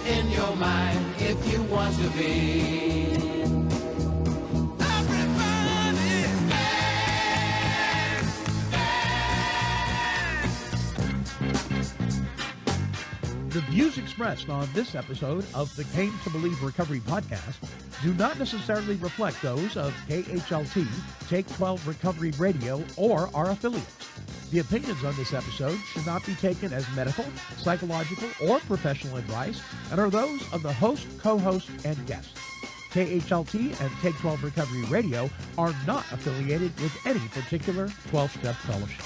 in your mind if you want to be. Everybody's bad, bad. The views expressed on this episode of the Came to Believe Recovery podcast do not necessarily reflect those of KHLT, Take 12 Recovery Radio, or our affiliates. The opinions on this episode should not be taken as medical, psychological, or professional advice and are those of the host, co-host, and guests. KHLT and Take 12 Recovery Radio are not affiliated with any particular 12-step fellowship.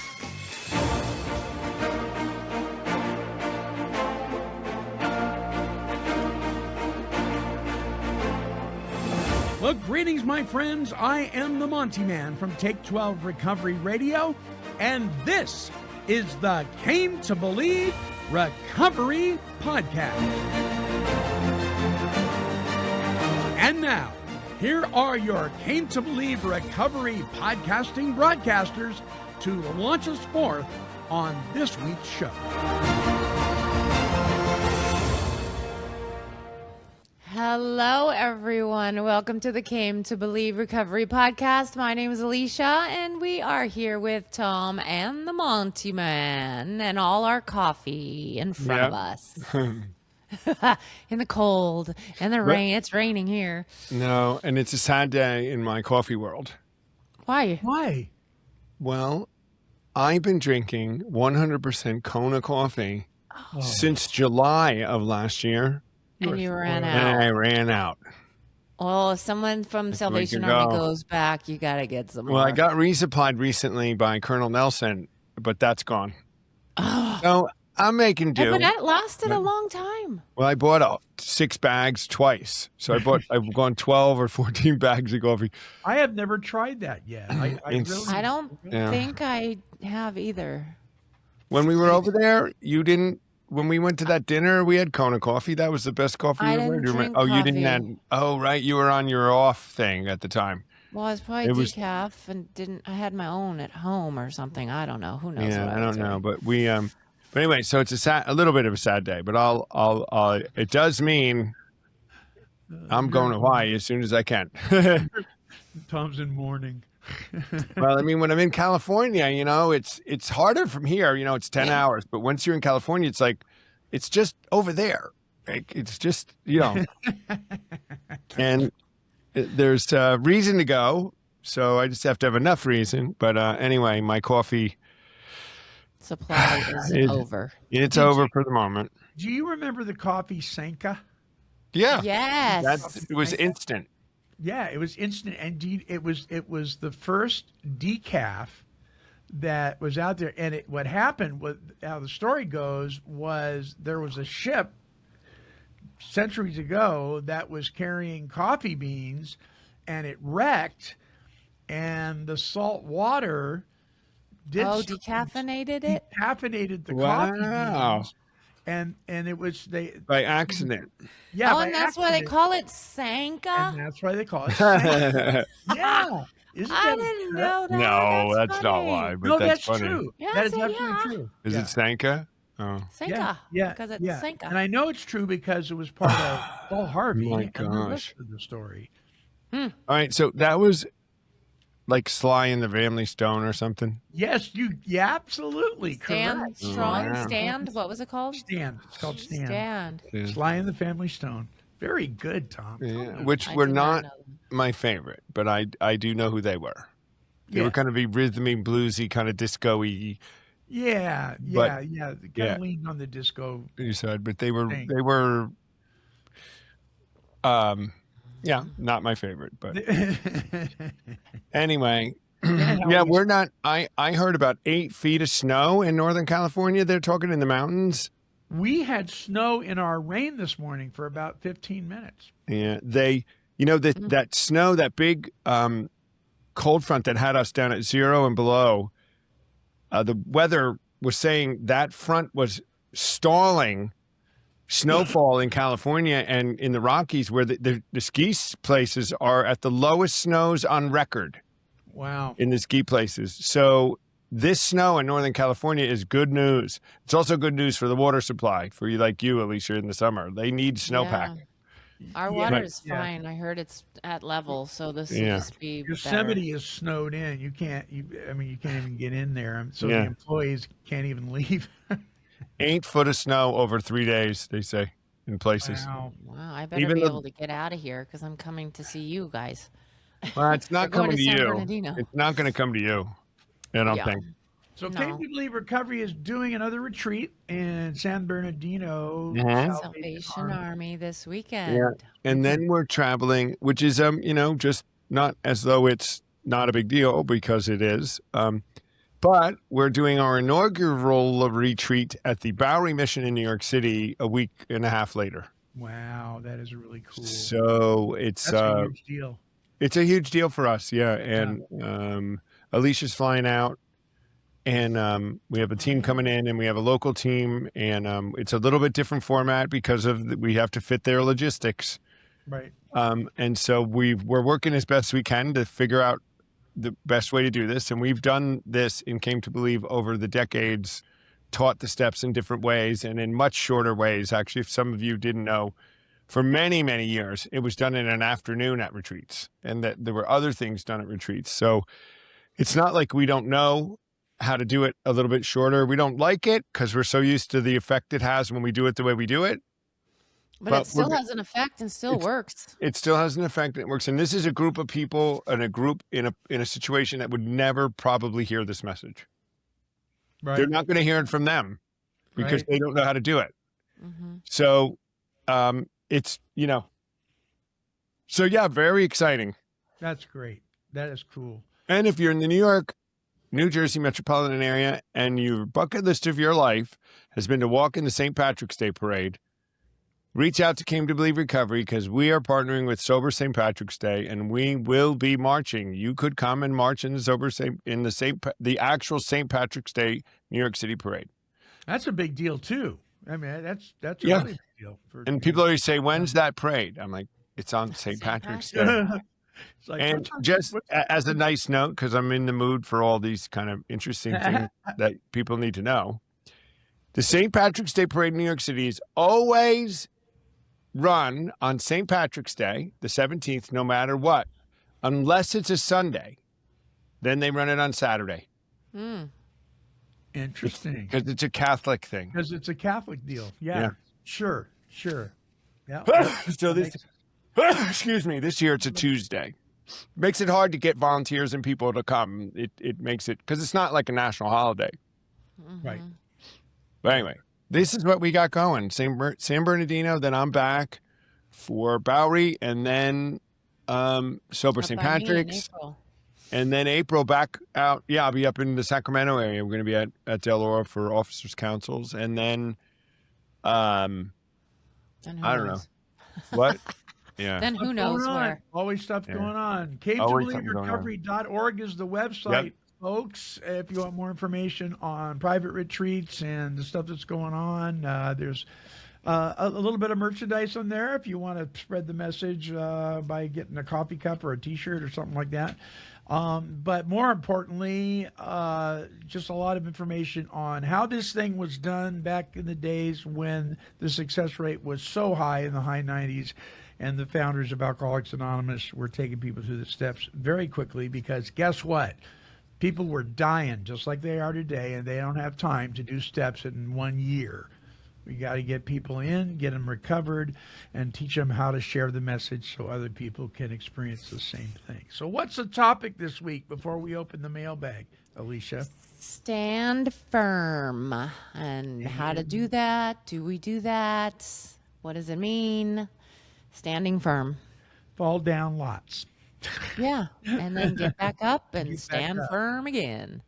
Well, greetings, my friends. I am the Montyman from Take 12 Recovery Radio, and this is the Came to Believe Recovery Podcast. And now, here are your Came to Believe Recovery podcasting broadcasters to launch us forth on this week's show. Hello, everyone. Welcome to the Came to Believe Recovery Podcast. My name is Alicea, and we are here with Tom and the Montyman and all our coffee in front of us. In the cold and the rain. It's raining here. No, and it's a sad day in my coffee world. Why? Why? Well, I've been drinking 100% Kona coffee since July of last year. And you ran And out. I ran out. Well, if someone from Salvation Army goes back, you got to get some more. Well, I got resupplied recently by Colonel Nelson, but that's gone. So I'm making do. But that lasted a long time. Well, I bought 6 bags twice. So I've gone 12 or 14 bags of coffee. I have never tried that yet. I don't think I have either. When we were over there, you didn't. When we went to that dinner, we had Kona coffee. That was the best coffee I ever. didn't drink you didn't coffee. Right. You were on your off thing at the time. Well, I was probably decaf and I had my own at home or something. I don't know. Who knows? Yeah, what I was don't know. doing. But but anyway, so it's a little bit of a sad day, but it does mean I'm going to Hawaii as soon as I can. Tom's in mourning. Well, I mean, when I'm in California, it's harder from here. It's 10 hours, but once you're in California, it's like, it's just over there. Like, it's just, and there's reason to go. So I just have to have enough reason. But anyway, my coffee Supply is over. It's over for the moment. Do you remember the coffee Sanka? Yeah. Yes. It was instant. Yeah, it was instant. And it was the first decaf that was out there. And what happened, how the story goes, was there was a ship centuries ago that was carrying coffee beans, and it wrecked, and the salt water decaffeinated it? Decaffeinated the coffee beans. And it was by accident. Yeah. Oh, and that's why they call it Sanka? And that's why they call it Sanka. Yeah. I didn't know that. No, that's not why. But No, that's that's funny. true. Yeah, that is so, absolutely true. Is it Sanka? Oh. Sanka. Yeah. Because it's Sanka. And I know it's true because it was part of Paul Harvey My and the gosh. rest of the story. All right, so that was like Sly and the Family Stone or something. Yes, absolutely Stand correct. Strong? Wow. Stand? What was it called? Stand. It's called Stand. Stand. Yeah. Sly and the Family Stone. Very good, Tom. Yeah, which I were did not know them. my favorite, but I do know who they were. They Yeah. were kind of rhythmy, bluesy, kind of disco-y, Yeah. But- Kind yeah. of leaned on the disco. you said, but they were Thing. not my favorite. But anyway, Yeah, we're not. I heard about 8 feet of snow in Northern California. They're talking in the mountains. We had snow in our rain this morning for about 15 minutes. Yeah, that snow, that big cold front that had us down at 0 and below. The weather was saying that front was stalling snowfall in California and in the Rockies, where the ski places are at the lowest snows on record. Wow. In the ski places. So this snow in Northern California is good news. It's also good news for the water supply for you, like you, Alicia, in the summer. They need snowpack. Our water is fine. I heard it's at level, so this will just be Yosemite better. is snowed in. You can't even get in there. So the employees can't even leave. 8 foot of snow over 3 days, they say, in places. Wow. Wow, I better be able to get out of here because I'm coming to see you guys. Well, it's not coming to San you. Bernardino. It's not going to come to you. I don't think. So Came to Believe Recovery is doing another retreat in San Bernardino. Salvation Army this weekend. Yeah. And then we're traveling, which is, just not as though it's not a big deal because it is. But we're doing our inaugural retreat at the Bowery Mission in New York City a week and a half later. Wow, that is really cool. So that's a huge deal. It's a huge deal for us, yeah. And Alicia's flying out. And we have a team coming in, and we have a local team, and it's a little bit different format because we have to fit their logistics. Right. And so we're working as best we can to figure out the best way to do this. And we've done this and Came to Believe over the decades, taught the steps in different ways and in much shorter ways. Actually, if some of you didn't know, for many, many years, it was done in an afternoon at retreats, and that there were other things done at retreats. So it's not like we don't know how to do it a little bit shorter. We don't like it because we're so used to the effect it has when we do it the way we do it. But it still has an effect and still works. It still has an effect and it works. And this is a group of people and a group in a situation that would never probably hear this message. Right. They're not going to hear it from them because they don't know how to do it. Mm-hmm. So it's, so yeah, very exciting. That's great. That is cool. And if you're in the New York, New Jersey metropolitan area, and your bucket list of your life has been to walk in the St. Patrick's Day Parade, reach out to Came to Believe Recovery because we are partnering with Sober St. Patrick's Day, and we will be marching. You could come and march in the actual St. Patrick's Day New York City Parade. That's a big deal too. I mean, that's a really big deal. And people always say, "When's that parade?" I'm like, "It's on St. Patrick's Day." Like, and just as a nice note, because I'm in the mood for all these kind of interesting things that people need to know, the St. Patrick's Day Parade in New York City is always run on St. Patrick's Day, the 17th, no matter what, unless it's a Sunday. Then they run it on Saturday. Interesting. Because it's a Catholic thing. Because it's a Catholic deal. Yeah. Sure. Yeah. So excuse me, this year it's a Tuesday. Makes it hard to get volunteers and people to come. It makes it, because it's not like a national holiday. Right. But anyway, this is what we got going. San Bernardino, then I'm back for Bowery, and then Sober St. Patrick's. And then April back out. Yeah, I'll be up in the Sacramento area. We're going to be at Del Oro for officers' councils. And then, I don't know. What? Yeah. Then who knows where? Always stuff going on. CameToBelieveRecovery.org is the website, folks. If you want more information on private retreats and the stuff that's going on, there's a little bit of merchandise on there if you want to spread the message by getting a coffee cup or a T-shirt or something like that. But more importantly, just a lot of information on how this thing was done back in the days when the success rate was so high in the high 90s. And the founders of Alcoholics Anonymous were taking people through the steps very quickly because guess what? People were dying just like they are today, and they don't have time to do steps in 1 year. We got to get people in, get them recovered, and teach them how to share the message so other people can experience the same thing. So what's the topic this week before we open the mailbag, Alicia? Stand firm. And how to do that? Do we do that? What does it mean? Standing firm. Fall down lots. Yeah. And then get back up and stand firm again.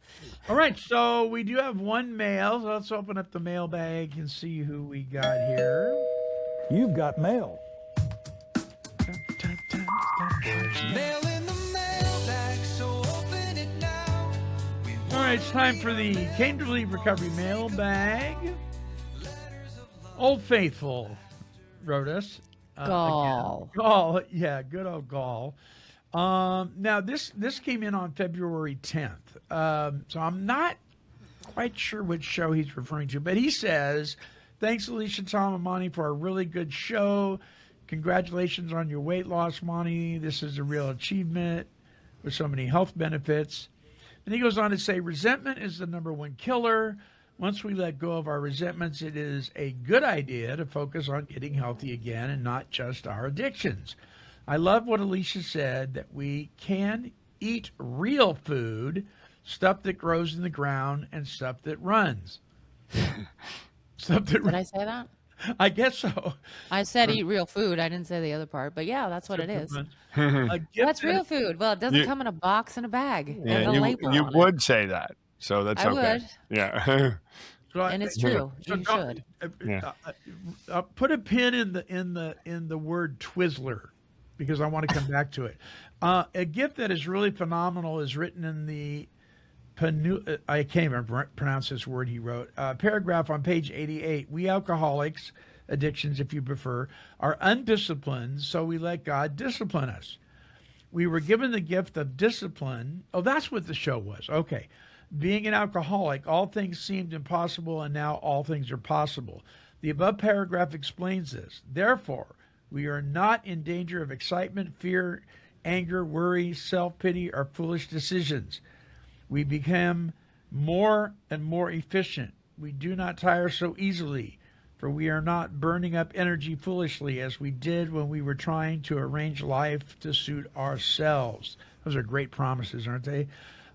All right. So we do have one mail. So let's open up the mailbag and see who we got here. You've got mail. Mail in the mailbag, so open it now. All right. It's time for the Came to Believe Recovery mailbag. Old Faithful wrote us. Gall. Gall, yeah, good old Gall. Now this came in on February 10th. So I'm not quite sure which show he's referring to, but he says, "Thanks, Alicia, Tom, and Monty, for a really good show. Congratulations on your weight loss, Monty. This is a real achievement with so many health benefits." And he goes on to say, "Resentment is the number one killer. Once we let go of our resentments, it is a good idea to focus on getting healthy again and not just our addictions. I love what Alicia said, that we can eat real food, stuff that grows in the ground and stuff that runs." Stuff that Did I say that? I guess so. I said eat real food. I didn't say the other part, but yeah, that's what it is. A gift That's real food. Well, it doesn't You- come in a box and a bag Yeah, and a label you on would say that, so that's I okay. would. Yeah. So and it's true. so You don't- should. Yeah. Put a pin in the word Twizzler, because I want to come back to it. A gift that is really phenomenal is written in the I can't even pronounce this word he wrote. Paragraph on page 88. "We alcoholics, addictions if you prefer, are undisciplined, so we let God discipline us. We were given the gift of discipline." Oh, that's what the show was. Okay. "Being an alcoholic, all things seemed impossible, and now all things are possible. The above paragraph explains this. Therefore, we are not in danger of excitement, fear, anger, worry, self-pity, or foolish decisions. We become more and more efficient. We do not tire so easily, for we are not burning up energy foolishly as we did when we were trying to arrange life to suit ourselves." Those are great promises, aren't they?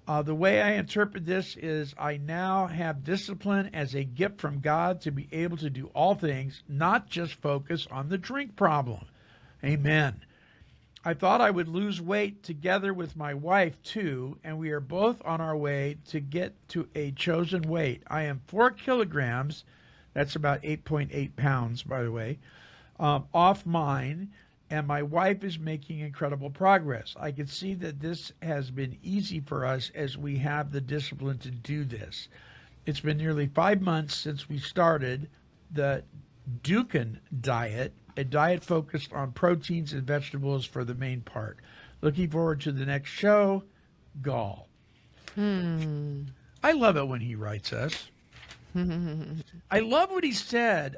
"The way I interpret this is I now have discipline as a gift from God to be able to do all things, not just focus on the drink problem." Amen. "I thought I would lose weight together with my wife too, and we are both on our way to get to a chosen weight. I am 4 kilograms, that's about 8.8 pounds, by the way, off mine, and my wife is making incredible progress. I can see that this has been easy for us as we have the discipline to do this. It's been nearly 5 months since we started the Dukan diet, a diet focused on proteins and vegetables for the main part. Looking forward to the next show, Gall." I love it when he writes us. I love what he said.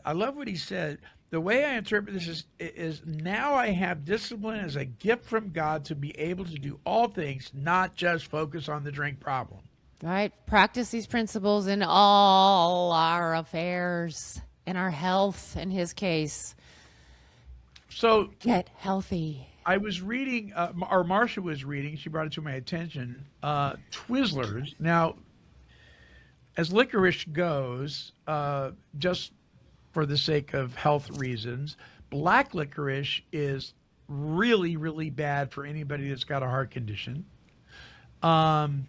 The way I interpret this is now I have discipline as a gift from God to be able to do all things, not just focus on the drink problem. Right? Practice these principles in all our affairs, in our health, in his case. So Get healthy. I was reading, or Marcia was reading, she brought it to my attention, Twizzlers. Now, as licorice goes, just for the sake of health reasons, black licorice is really, really bad for anybody that's got a heart condition. Red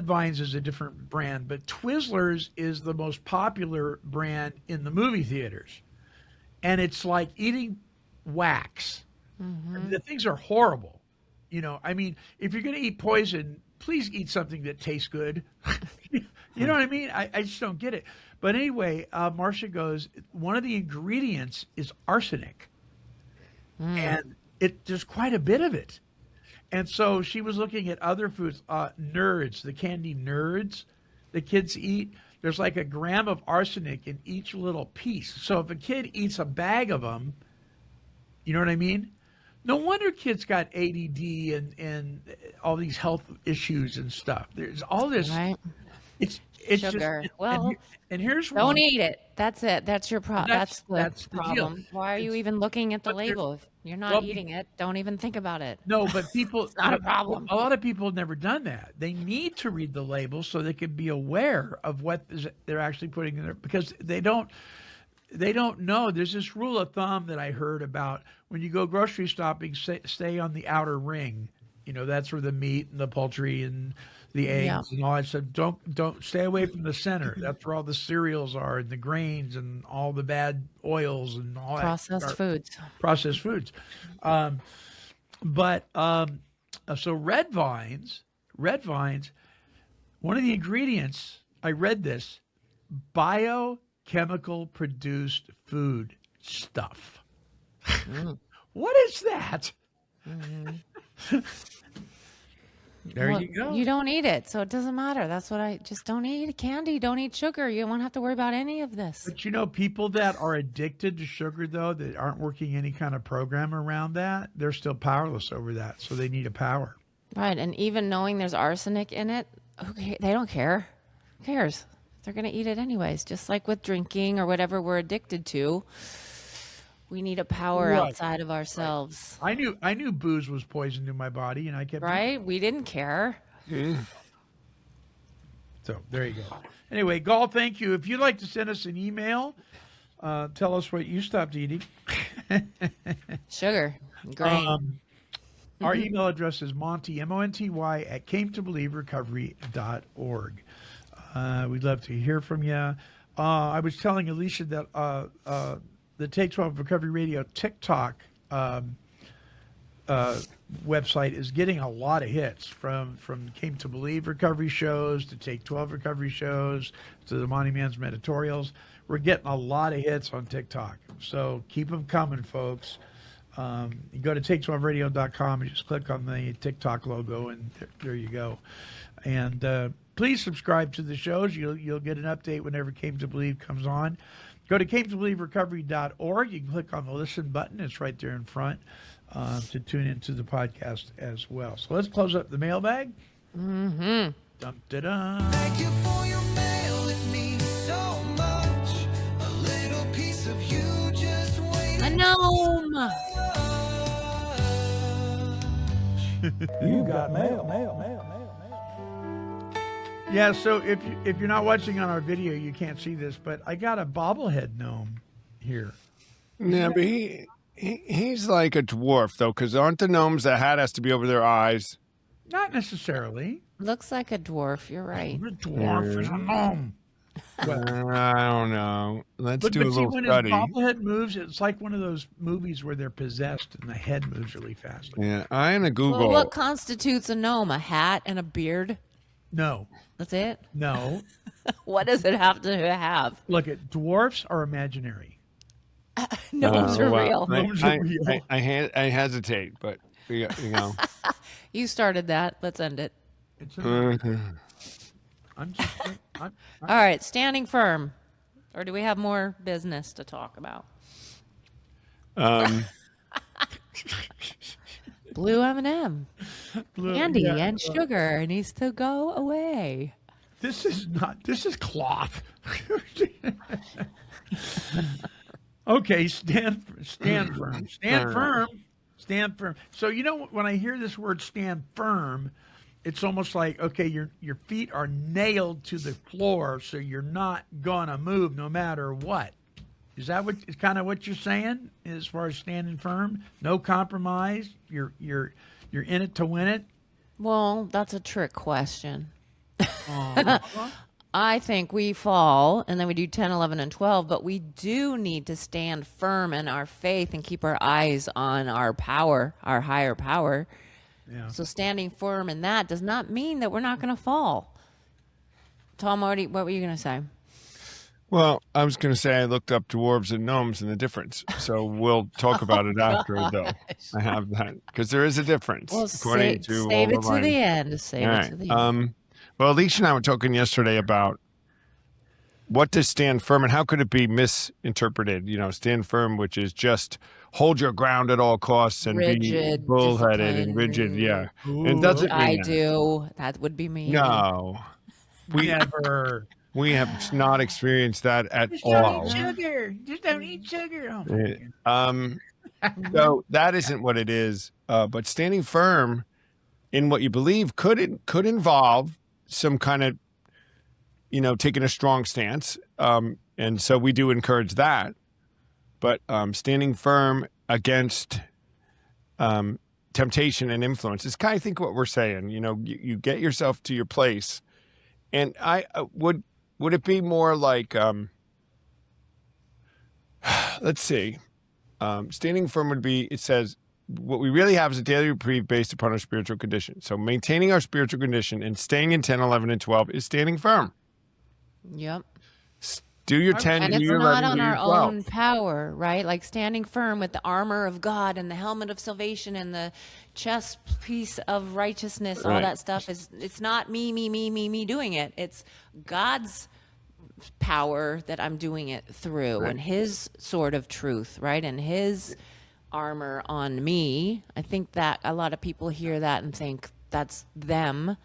Vines is a different brand, but Twizzlers is the most popular brand in the movie theaters. And it's like eating wax. I mean, the things are horrible. You know, I mean, if you're going to eat poison, please eat something that tastes good. You know what I mean? I just don't get it. But anyway, Marcia goes, one of the ingredients is arsenic. And there's quite a bit of it. And so she was looking at other foods, nerds, the candy nerds the kids eat. There's like a gram of arsenic in each little piece. So if a kid eats a bag of them, you know what I mean? No wonder kids got ADD and all these health issues and stuff. There's all this. Right? It's Sugar. just, Well, and here's Don't one. eat it. That's it. That's your problem. That's That's the the deal. problem. Why are you even looking at the but there- label? If you're not well, eating it, don't even think about it. No, but people, It's not a problem. A lot of people have never done that. They need to read the label so they can be aware of what they're actually putting in there, because they don't know. There's this rule of thumb that I heard about: when you go grocery shopping, stay on the outer ring. You know, that's where the meat and the poultry and the eggs Yeah. and all that stuff. Don't stay away from the center. That's where all the cereals are and the grains and all the bad oils and all Processed foods. processed foods. So red vines, one of the ingredients, I read this, biochemical produced food stuff. What is that? There Well, you go. you don't eat it, so it doesn't matter. That's what I just don't eat candy. Don't eat sugar. You won't have to worry about any of this. But you know, people that are addicted to sugar, though, that aren't working any kind of program around that, they're still powerless over that. So they need a power. Right. And even knowing there's arsenic in it, they don't care. Who cares? They're going to eat it anyways. Just like with drinking or whatever we're addicted to. We need a power Right. outside of ourselves. I knew booze was poison to my body, and I kept Right? We didn't care. So there you go. Anyway, Gall, thank you. If you'd like to send us an email, tell us what you stopped eating. Sugar. Grain. Our email address is Monty, MONTY, at cametobelieverecovery.org. We'd love to hear from you. I was telling Alicia that the Take 12 Recovery Radio TikTok website is getting a lot of hits from Came to Believe recovery shows to Take 12 recovery shows to the Montyman's Meditorials. We're getting a lot of hits on TikTok. So keep them coming, folks. You go to take12radio.com and just click on the TikTok logo, and there you go. And please subscribe to the shows. You'll get an update whenever Came to Believe comes on. Go to cametobelieverecovery.org. You can click on the listen button. It's right there in front to tune into the podcast as well. So let's close up the mailbag. Mm-hmm. Dum-da-dum. Thank you for your mail, it means so much. A little piece of you just waiting. A gnome. You've got mail. Yeah, so if you're not watching on our video, you can't see this, but I got a bobblehead gnome here. Yeah, but he's like a dwarf, though, because aren't the gnomes, the hat has to be over their eyes? Not necessarily. Looks like a dwarf. You're right. A dwarf is a gnome. I don't know. Let's do a but see, little when study. his bobblehead moves, it's like one of those movies where they're possessed and the head moves really fast. Yeah, I'm going to Google. Well, what constitutes a gnome? A hat and a beard? No, That's it? no. What does it have to have? Look, dwarfs are imaginary. Gnomes are well, real. Gnomes are real. I hesitate, but you know. You started that. Let's end it. It's a, I'm just. All right, standing firm. Or do we have more business to talk about? Blue M&M. Candy yeah, and sugar needs to go away. This is cloth. Okay, stand firm. Stand firm. So you know when I hear this word stand firm, it's almost like, okay, your feet are nailed to the floor, so you're not gonna move no matter what. Is that is kind of what you're saying as far as standing firm? No compromise. You're in it to win it. Well, that's a trick question. I think we fall, and then we do 10, 11, and 12, but we do need to stand firm in our faith and keep our eyes on our power, our higher power. Yeah. So standing firm in that does not mean that we're not going to fall. Tom, what were you going to say? Well, I was going to say I looked up dwarves and gnomes and the difference. So we'll talk about it after, though. I have that because there is a difference. Well, according to save all it to the end. Save All it right. to the end. Well, Alicia and I were talking yesterday about what does stand firm and how could it be misinterpreted? You know, stand firm, which is just hold your ground at all costs and Rigid, be bullheaded and rigid. Yeah. It doesn't mean I that. do. That would be me. No. Never. We have not experienced that at all. Sugar. Just don't eat sugar. Oh, So that isn't what it is. But standing firm in what you believe could involve some kind of, taking a strong stance. And so we do encourage that. But standing firm against temptation and influence is kind of, I think, what we're saying. You get yourself to your place. And I would it be more like, let's see, standing firm would be, it says, what we really have is a daily reprieve based upon our spiritual condition. So maintaining our spiritual condition and staying in 10, 11, and 12 is standing firm. Yep. Do your 10, And do it's your not 11, on do your our 12. own power, right? Like standing firm with the armor of God and the helmet of salvation and the chest piece of righteousness, all Right. that stuff it's not me doing it. It's God's power that I'm doing it through Right. and his sword of truth, right? And his armor on me. I think that a lot of people hear that and think that's them,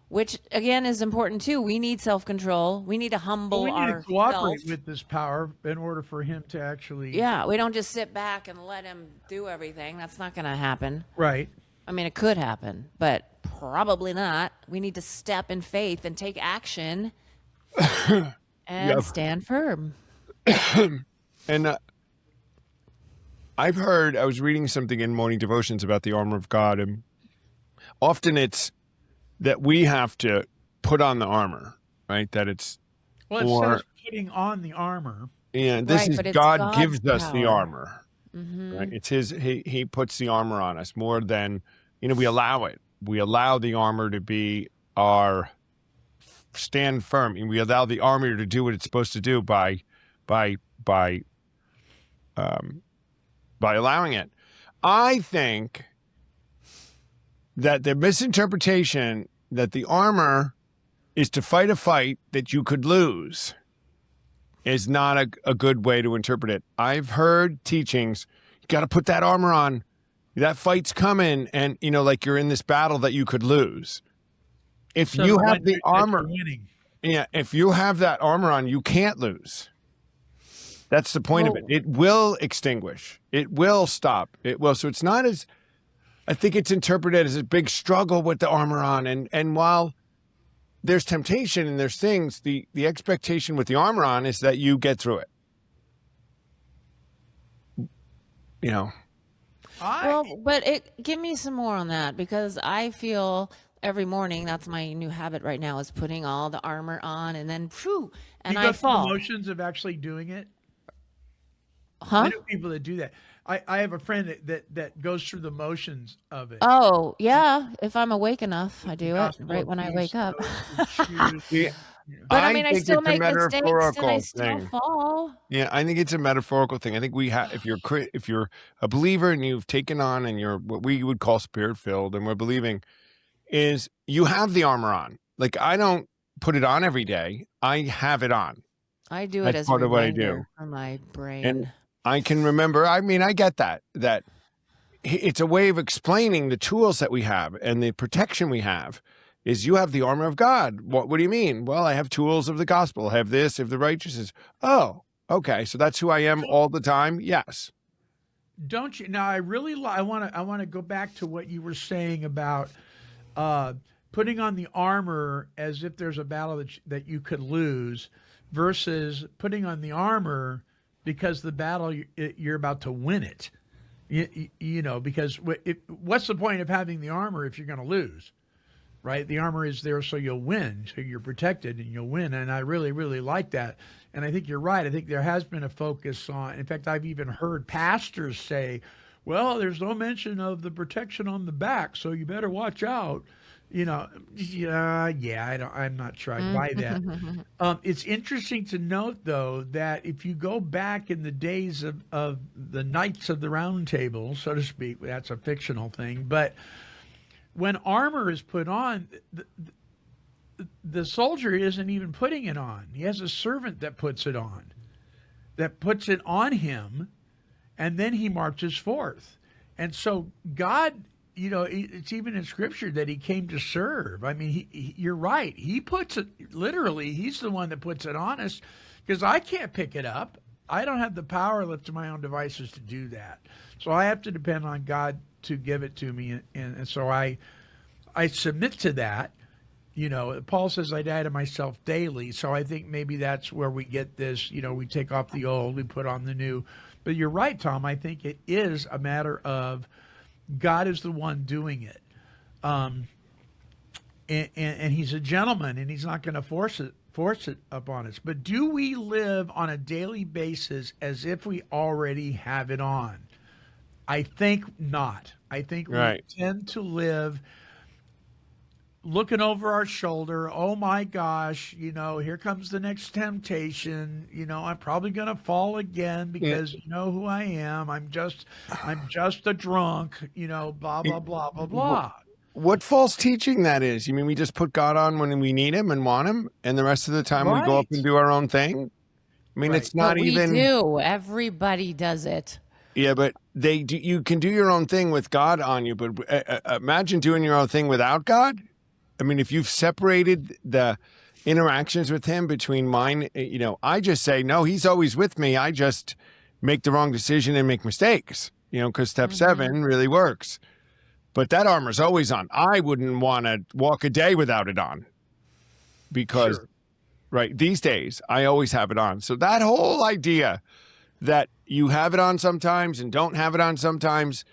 which again is important too. We need self-control. We need to But humble we need to ourselves. cooperate with this power in order for him to actually. Yeah, we don't just sit back and let him do everything. That's not going to happen. Right. I mean, it could happen, but probably not. We need to step in faith and take action and Yep. stand firm. And I was reading something in morning devotions about the armor of God, and often it's that we have to put on the armor, right? That it's, Well, it or, says putting on the armor. and this Right, is but it's God God's gives us the power. armor, right? It's he puts the armor on us more than, we allow it. We allow the armor to be our stand firm, and we allow the armor to do what it's supposed to do by allowing it. I think that the misinterpretation that the armor is to fight a fight that you could lose is not a good way to interpret it. I've heard teachings, you got to put that armor on. That fight's coming, and like you're in this battle that you could lose. If So you that have when the you're armor, winning. yeah, if you have that armor on, you can't lose. That's the point of it. It will extinguish. It will stop. It will. So it's not as, I think it's interpreted as a big struggle with the armor on. And while there's temptation and there's things, the expectation with the armor on is that you get through it. Well, but give me some more on that, because I feel every morning, that's my new habit right now, is putting all the armor on and then phew, and you I go through the fall. motions of actually doing it. I Huh? know people that do that. I have a friend that goes through the motions of it. Oh, yeah. If I'm awake enough, I do it Gospel right of when I peace, wake up. choose. Yeah, But I mean, I think still it's a make mistakes and I metaphorical still thing. fall. Yeah, I think it's a metaphorical thing. I think we have, if you're a believer and you've taken on and you're what we would call spirit filled, and we're believing, is you have the armor on. Like, I don't put it on every day. I have it on. I do it That's as a part of what I reminder do. for my And brain. I can remember, I mean, I get that it's a way of explaining the tools that we have and the protection we have. Is you have the armor of God. What do you mean? Well, I have tools of the gospel. I have this, of the righteousness. Oh, okay. So that's who I am all the time. Yes. Don't you? Now, I really I want to go back to what you were saying about putting on the armor as if there's a battle that you could lose, versus putting on the armor because the battle you're about to win it. Because what's the point of having the armor if you're going to lose? Right? The armor is there so you'll win, so you're protected and you'll win. And I really, really like that. And I think you're right. I think there has been a focus on, in fact, I've even heard pastors say, well, there's no mention of the protection on the back, so you better watch out. I'm not sure I buy that. It's interesting to note, though, that if you go back in the days of the Knights of the Round Table, so to speak, that's a fictional thing, but when armor is put on, the soldier isn't even putting it on. He has a servant that puts it on him, and then he marches forth. And so God, it's even in Scripture that he came to serve. I mean, you're right. He puts it, literally, he's the one that puts it on us, because I can't pick it up. I don't have the power left to my own devices to do that. So I have to depend on God to give it to me, and so I submit to that. Paul says I die to myself daily, so I think maybe that's where we get this. We take off the old, we put on the new. But you're right, Tom. I think it is a matter of God is the one doing it, and He's a gentleman, and He's not going to force it upon us. But do we live on a daily basis as if we already have it on? I think not. I think we tend to live. looking over our shoulder. Oh my gosh, here comes the next temptation. I'm probably going to fall again because you know who I am. I'm just a drunk, blah, blah, blah, blah, blah. What false teaching that is? You mean we just put God on when we need him and want him, and the rest of the time we go up Right. and do our own thing? I mean, Right. it's not But even. we do. Everybody does it. Yeah, but you can do your own thing with God on you, but imagine doing your own thing without God. I mean, if you've separated the interactions with him between mine, I just say, no, he's always with me. I just make the wrong decision and make mistakes, because step 7 really works. But that armor's always on. I wouldn't want to walk a day without it on because, Sure. right, these days, I always have it on. So that whole idea that you have it on sometimes and don't have it on sometimes,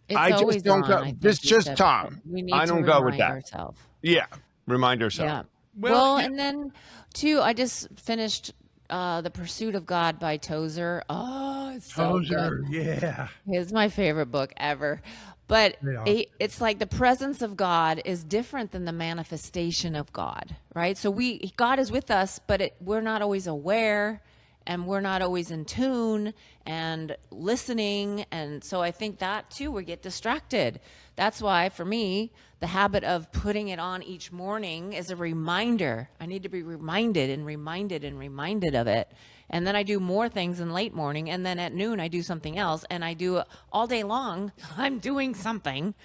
It's I just always don't on. go. I think This you just said Tom. that. We need I to don't go with remind that. ourselves. Yeah, remind yourself. Yeah. Well, Well, yeah. and then too, I just finished The Pursuit of God by Tozer. Oh, it's so good. Tozer, yeah. It's my favorite book ever. But Yeah. it's like the presence of God is different than the manifestation of God, right? So God is with us, but we're not always aware and we're not always in tune and listening. And so I think that too, we get distracted. That's why for me, the habit of putting it on each morning is a reminder. I need to be reminded and reminded and reminded of it. And then I do more things in late morning. And then at noon, I do something else. And I do all day long. I'm doing something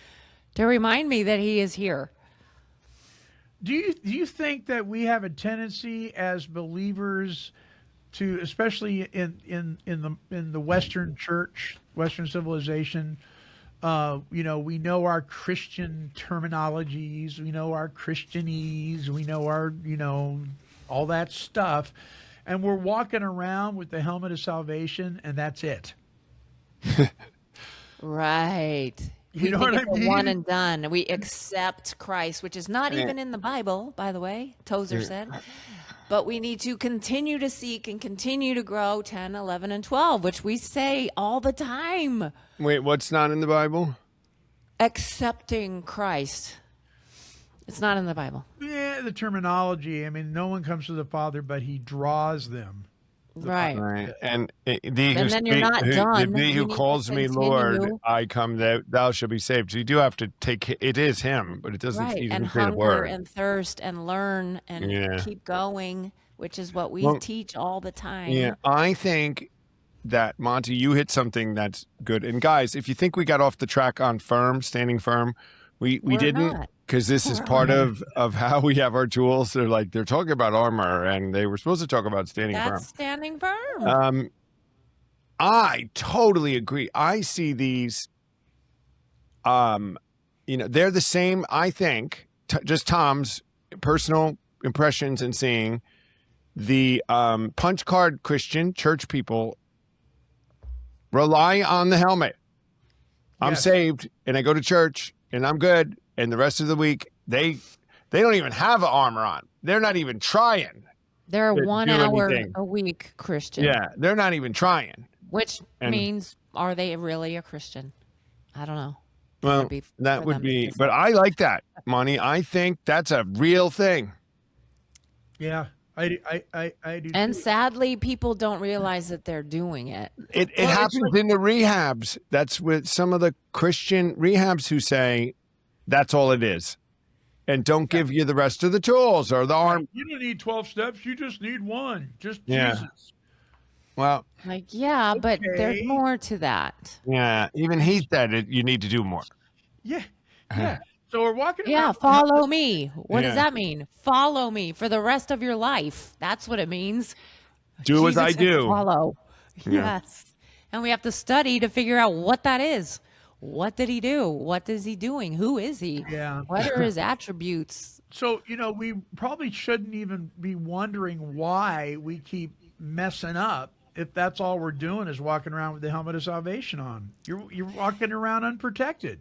to remind me that he is here. Do you think that we have a tendency as believers to, especially in the Western church, Western civilization, we know our Christian terminologies, we know our Christianese, we know our all that stuff, and we're walking around with the helmet of salvation, and that's it. Right. You know what I it's a mean? one and done. We accept Christ, which is not even in the Bible, by the way, Tozer said. But we need to continue to seek and continue to grow 10, 11, and 12, which we say all the time. Wait, what's not in the Bible? Accepting Christ. It's not in the Bible. Yeah, the terminology. I mean, no one comes to the Father, but He draws them. Right. Right. And And then you're not done. Thee You who need to calls me Lord, continue. I come that thou shalt be saved. So you do have to take it is him, but it doesn't Right. he And doesn't say the hunger word. and thirst and learn and Yeah. keep going, which is what we Well, teach all the time. Yeah. I think that Monty, you hit something that's good. And guys, if you think we got off the track on standing firm, we We're didn't, not. because this is part of how we have our tools. They're talking about armor, and they were supposed to talk about standing firm. That's standing firm. I totally agree. I see these, they're the same, I think, just Tom's personal impressions and seeing the punch card Christian church people rely on the helmet. I'm Yes. saved and I go to church and I'm good. And the rest of the week, they don't even have armor on. They're not even trying. They're to 1 do hour anything. a week Christian. Yeah, they're not even trying. Which And- means, are they really a Christian? I don't know. Well, would be that for would them to be, decide. but I like that, Monty. I think that's a real thing. Yeah, I do. And too. sadly, people don't realize that they're doing it. It Well, it's happens in the rehabs. That's with some of the Christian rehabs who say that's all it is, and don't give you the rest of the tools or the arm. You don't need 12 steps. You just need one. Just Yeah. Jesus. Well, Like, yeah, but there's Okay. more to that. yeah, even he said it. You need to do more. Yeah. Yeah. So we're walking Yeah, around. follow me. What Yeah. does that mean? Follow me for the rest of your life. That's what it means. Do as I Jesus said do. Follow. Yeah. Yes. And we have to study to figure out what that is. What did he do? What is he doing? Who is he? Yeah. What are his attributes? So, we probably shouldn't even be wondering why we keep messing up if that's all we're doing is walking around with the helmet of salvation on. You're walking around unprotected.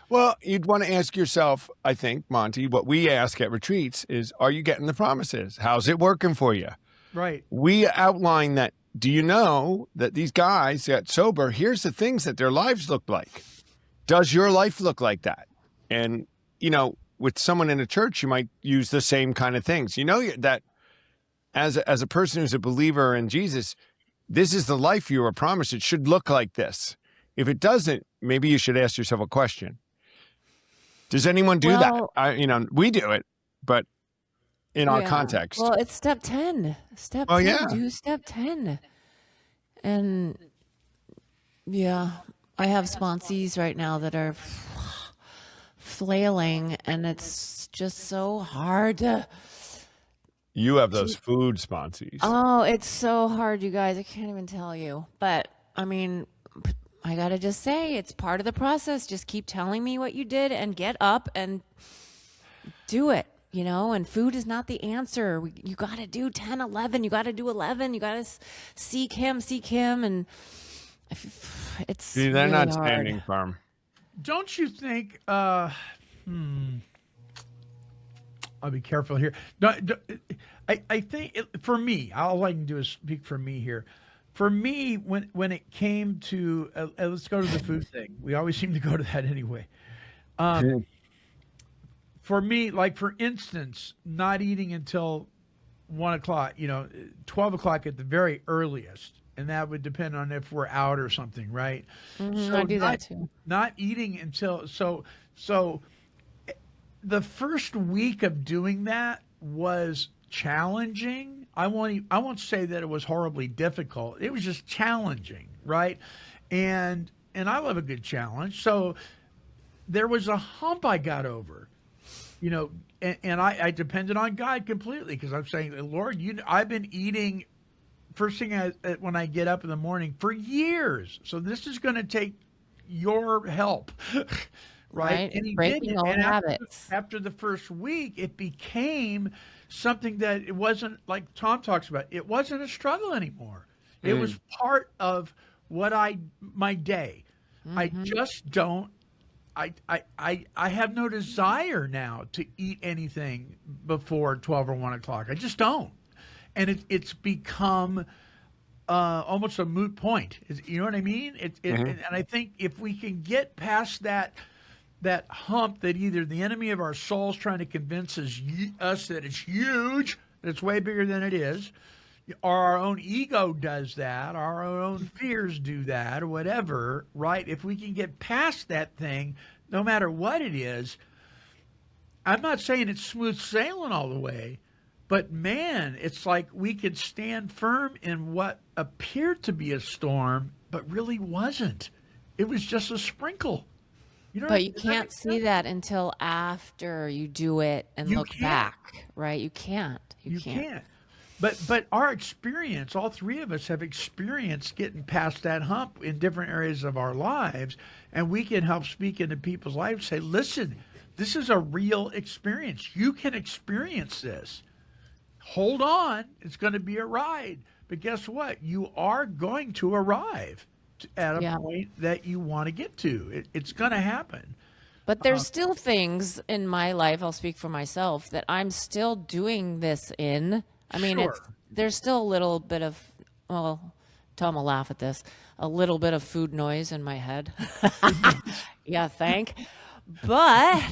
Well, you'd want to ask yourself, I think, Monty, what we ask at retreats is, are you getting the promises? How's it working for you? Right. We outline that. Do you know that these guys got sober? Here's the things that their lives look like. Does your life look like that? And, with someone in a church, you might use the same kind of things. You know that as a person who's a believer in Jesus, this is the life you are promised. It should look like this. If it doesn't, maybe you should ask yourself a question. Does anyone do Well, that? We do it, but in our yeah. context. Well, it's step 10. Step Oh, 10. yeah. Do step 10. And yeah, I have sponsees right now that are flailing, and it's just so hard to. You have those food sponsees. Oh, it's so hard, you guys. I can't even tell you. But I mean, I got to just say, it's part of the process. Just keep telling me what you did and get up and do it, and food is not the answer. You got to do 10, 11. You got to do 11. You got to seek him. And it's See, they're really not hard. standing firm. Don't you think? I'll be careful here. I think for me, all I can do is speak for me here. For me, when it came to let's go to the food thing. We always seem to go to that anyway. For me, like for instance, not eating until 1 o'clock, 12 o'clock at the very earliest. And that would depend on if we're out or something, right? I do that too. Not eating until so the first week of doing that was challenging. I won't say that it was horribly difficult. It was just challenging, right? And I love a good challenge. So there was a hump I got over, and I depended on God completely, because I'm saying, Lord, I've been eating first thing when I get up in the morning for years. So this is going to take your help, right? And he breaking did it. old And habits. after the first week, it became something that it wasn't, like Tom talks about, it wasn't a struggle anymore. It was part of my day. I just don't. I have no desire now to eat anything before 12 or 1 o'clock. I just don't. And it's become almost a moot point. You know what I mean? And I think if we can get past that hump that either the enemy of our soul's trying to convince us that it's huge, that it's way bigger than it is, or our own ego does that, our own fears do that, or whatever, right? If we can get past that thing, no matter what it is, I'm not saying it's smooth sailing all the way, but man, it's like we could stand firm in what appeared to be a storm, but really wasn't. It was just a sprinkle. But you can't see that until after you do it and You look can't. back, right? You can't. You can't. But our experience, all three of us have experienced getting past that hump in different areas of our lives, and we can help speak into people's lives, say, listen, this is a real experience. You can experience this. Hold on. It's going to be a ride. But guess what? You are going to arrive at a point that you want to get to. It's going to happen. But there's still things in my life, I'll speak for myself, that I'm still doing this in. I mean, Sure. there's still a little bit of, well, Tom will laugh at this, a little bit of food noise in my head. Yeah, But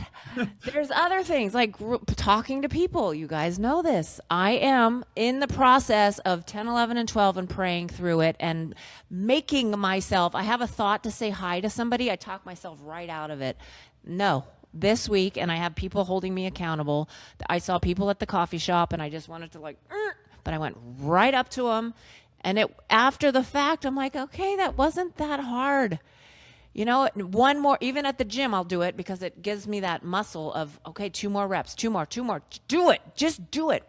there's other things like talking to people. You guys know this. I am in the process of 10, 11, and 12 and praying through it and making myself, I have a thought to say hi to somebody. I talk myself right out of it. No, this week, and I have people holding me accountable. I saw people at the coffee shop and I just wanted to but I went right up to them. And after the fact, I'm like, okay, that wasn't that hard. One more, even at the gym, I'll do it because it gives me that muscle of, okay, 2 more reps, 2 more, do it, just do it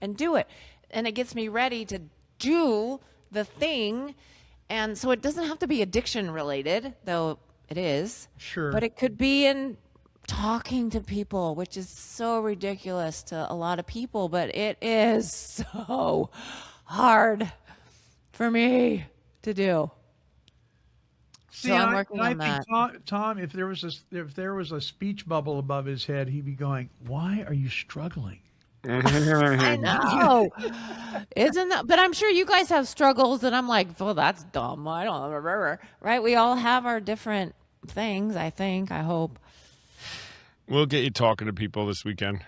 and do it. And it gets me ready to do the thing. And so it doesn't have to be addiction related, though it is. Sure. But it could be in talking to people, which is so ridiculous to a lot of people, but it is so hard for me to do. See, So I'm working on think Tom, if there was a speech bubble above his head, he'd be going, "Why are you struggling?" I know. Isn't that? But I'm sure you guys have struggles that I'm like, well, that's dumb. I don't know. Right? We all have our different things, I think. I hope. We'll get you talking to people this weekend.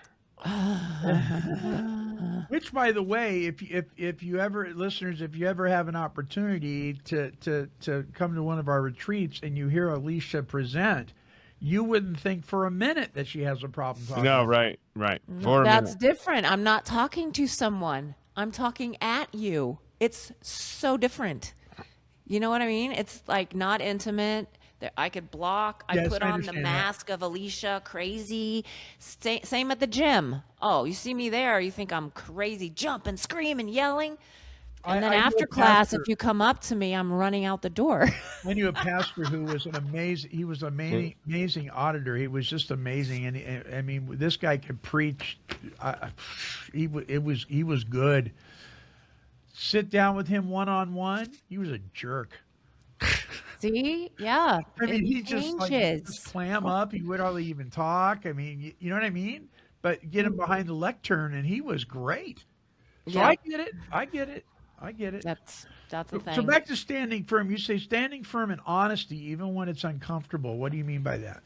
Which, by the way, if you ever, listeners, if you ever have an opportunity to come to one of our retreats and you hear Alicia present, you wouldn't think for a minute that she has a problem talking. No, right. For a That's minute. different. I'm not talking to someone. I'm talking at you. It's so different. You know what I mean? It's like not intimate. I could block. I Yes, put I on the understand that. mask of Alicia, crazy. Same at the gym. Oh, you see me there, you think I'm crazy, jumping, screaming, yelling. And then I knew after a class, pastor- if you come up to me, I'm running out the door. I knew a pastor who was an amazing. He was an amazing auditor. He was just amazing, and I mean, this guy could preach. He was good. Sit down with him one on one. He was a jerk. See? Yeah. I mean, it he just like changes. just clam up. He would hardly even talk. I mean, you know what I mean? But get him behind the lectern, and he was great. So Yeah. I get it. I get it. I get it. That's the thing. So back to standing firm. You say standing firm in honesty, even when it's uncomfortable. What do you mean by that?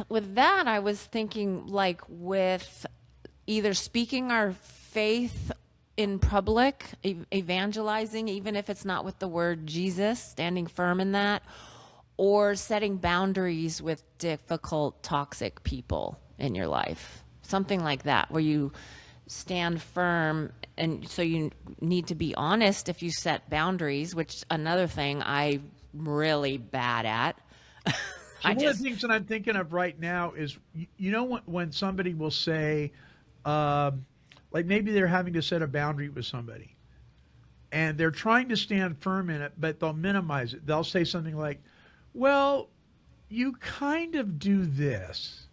With that, I was thinking like with either speaking our faith in public, evangelizing, even if it's not with the word Jesus, standing firm in that, or setting boundaries with difficult, toxic people in your life. Something like that, where you stand firm. And so you need to be honest if you set boundaries, which another thing I'm really bad at. So one of the things that I'm thinking of right now is, you know, when somebody will say, like maybe they're having to set a boundary with somebody and they're trying to stand firm in it, but they'll minimize it. They'll say something like, well, you kind of do this.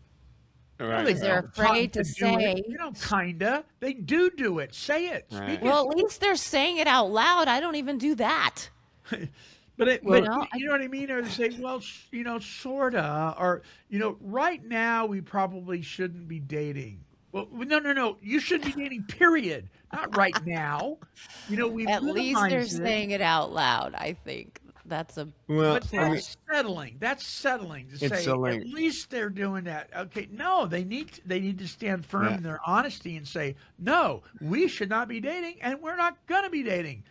Right. They Because they're don't. afraid to do it. say. You know, kinda. They do it. Say it. Right. Speak Well, at least they're saying it out loud. I don't even do that. it. But Well, you know what I mean? Or they say, well, you know, sorta. Or, you know, right now we probably shouldn't be dating. Well, no. You shouldn't be dating, period. Not right now. You know, we At least they're minimized it. saying it out loud. I think that's a Well, But that's settling. That's settling to It's say settling. at least they're doing that. Okay, no, they need to stand firm Yeah. in their honesty and say, no, we should not be dating, and we're not gonna be dating.